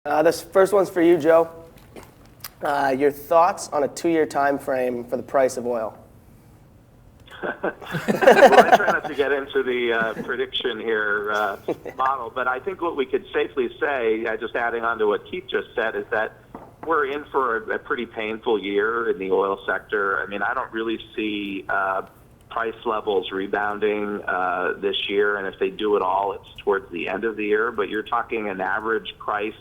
This first one's for you, Joe. Your thoughts on a 2-year time frame for the price of oil? Well, I try not to get into the prediction here model, but I think what we could safely say, just adding on to what Keith just said, is that we're in for a pretty painful year in the oil sector. I mean, I don't really see price levels rebounding this year, and if they do at all, it's towards the end of the year. But you're talking an average price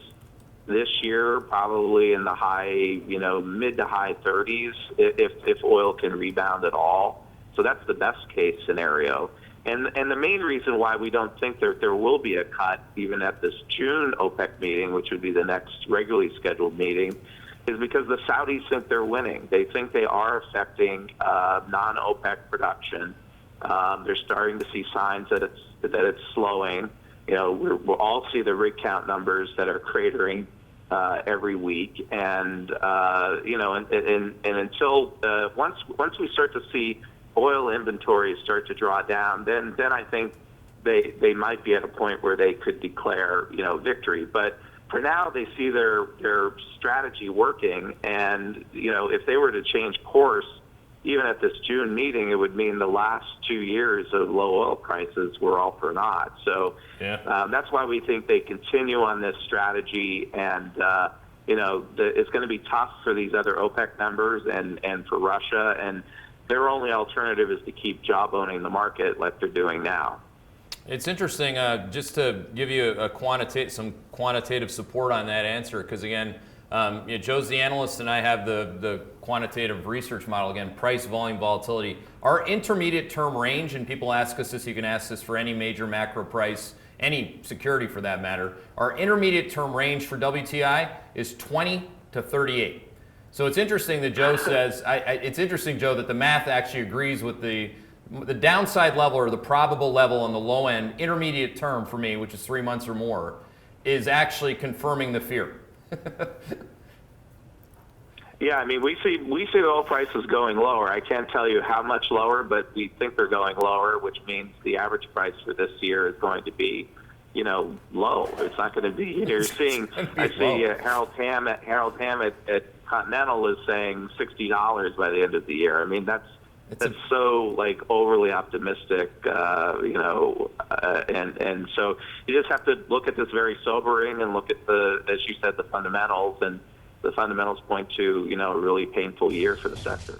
this year probably in the mid to high 30s if oil can rebound at all. So that's the best case scenario. And the main reason why we don't think there will be a cut even at this June OPEC meeting, which would be the next regularly scheduled meeting, is because the Saudis think they're winning. They think they are affecting non-OPEC production. They're starting to see signs that it's slowing. We'll all see the rig count numbers that are cratering every week, and until once we start to see oil inventories start to draw down, then I think they might be at a point where they could declare victory. But for now, they see their strategy working, and if they were to change course, even at this June meeting, it would mean the last 2 years of low oil prices were all for naught. So that's why we think they continue on this strategy, and it's going to be tough for these other OPEC members and for Russia, and their only alternative is to keep jawboning the market like they're doing now. It's interesting, just to give you some quantitative support on that answer, because again, Joe's the analyst and I have the quantitative research model, again, price, volume, volatility. Our intermediate term range, and people ask us this, you can ask this for any major macro price, any security for that matter, our intermediate term range for WTI is 20 to 38. So it's interesting that Joe says, it's interesting, Joe, that the math actually agrees with the downside level or the probable level on the low end, intermediate term for me, which is 3 months or more, is actually confirming the fear. Yeah, I mean, we see the oil prices going lower. I can't tell you how much lower, but we think they're going lower, which means the average price for this year is going to be, low. It's not going to be. You're seeing. I see Harold Hamm at Continental is saying $60 by the end of the year. I mean, that's so overly optimistic, and so you just have to look at this very sobering and look at as you said, the fundamentals, and the fundamentals point to a really painful year for the sector.